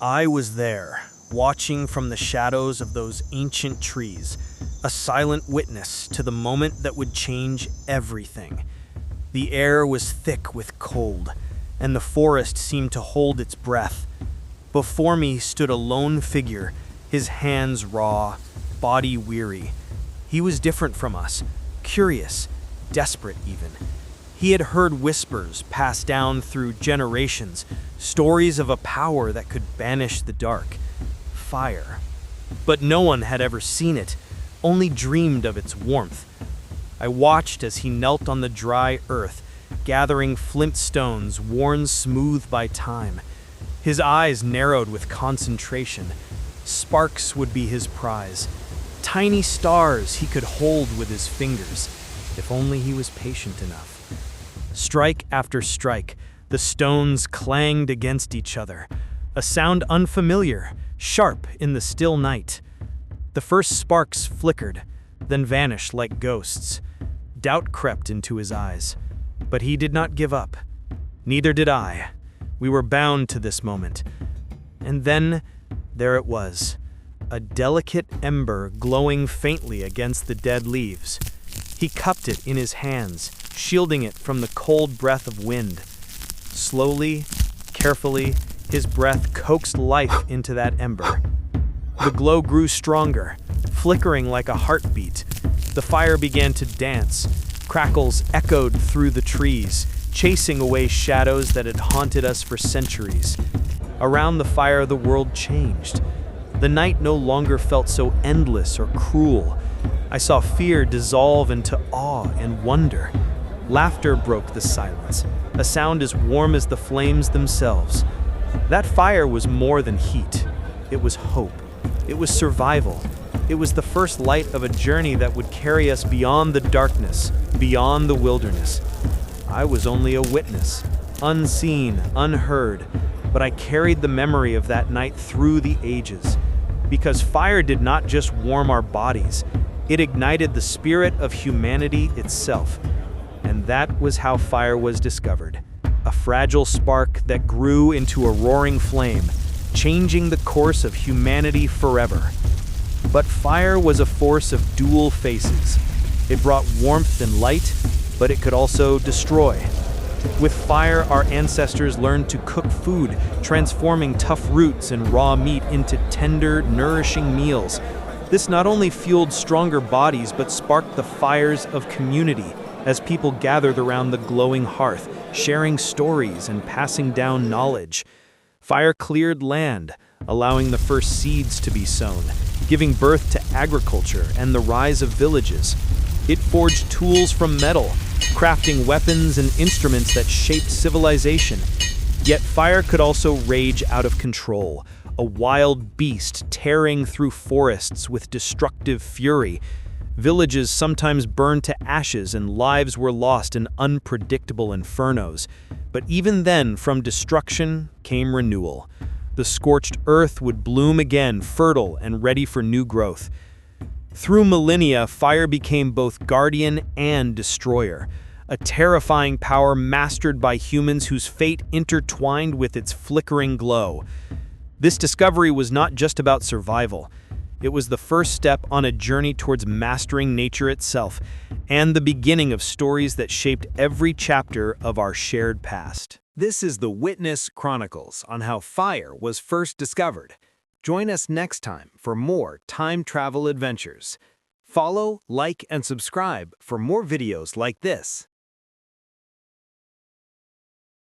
I was there, watching from the shadows of those ancient trees, a silent witness to the moment that would change everything. The air was thick with cold, and the forest seemed to hold its breath. Before me stood a lone figure, his hands raw, body weary. He was different from us, curious, desperate even. He had heard whispers passed down through generations, stories of a power that could banish the dark, fire. But no one had ever seen it, only dreamed of its warmth. I watched as he knelt on the dry earth, gathering flint stones worn smooth by time. His eyes narrowed with concentration. Sparks would be his prize. Tiny stars he could hold with his fingers, if only he was patient enough. Strike after strike, the stones clanged against each other, a sound unfamiliar, sharp in the still night. The first sparks flickered, then vanished like ghosts. Doubt crept into his eyes, but he did not give up. Neither did I. We were bound to this moment. And then, there it was, a delicate ember glowing faintly against the dead leaves. He cupped it in his hands, shielding it from the cold breath of wind. Slowly, carefully, his breath coaxed life into that ember. The glow grew stronger, flickering like a heartbeat. The fire began to dance. Crackles echoed through the trees, chasing away shadows that had haunted us for centuries. Around the fire, the world changed. The night no longer felt so endless or cruel. I saw fear dissolve into awe and wonder. Laughter broke the silence, a sound as warm as the flames themselves. That fire was more than heat. It was hope. It was survival. It was the first light of a journey that would carry us beyond the darkness, beyond the wilderness. I was only a witness, unseen, unheard, but I carried the memory of that night through the ages. Because fire did not just warm our bodies, it ignited the spirit of humanity itself. And that was how fire was discovered. A fragile spark that grew into a roaring flame, changing the course of humanity forever. But fire was a force of dual faces. It brought warmth and light, but it could also destroy. With fire, our ancestors learned to cook food, transforming tough roots and raw meat into tender, nourishing meals. This not only fueled stronger bodies, but sparked the fires of community as people gathered around the glowing hearth, sharing stories and passing down knowledge. Fire cleared land, allowing the first seeds to be sown, giving birth to agriculture and the rise of villages. It forged tools from metal, crafting weapons and instruments that shaped civilization. Yet fire could also rage out of control, a wild beast tearing through forests with destructive fury. Villages sometimes burned to ashes and lives were lost in unpredictable infernos. But even then, from destruction came renewal. The scorched earth would bloom again, fertile and ready for new growth. Through millennia, fire became both guardian and destroyer, a terrifying power mastered by humans whose fate intertwined with its flickering glow. This discovery was not just about survival. It was the first step on a journey towards mastering nature itself, and the beginning of stories that shaped every chapter of our shared past. This is the Witness Chronicles on how fire was first discovered. Join us next time for more time travel adventures. Follow, like, and subscribe for more videos like this.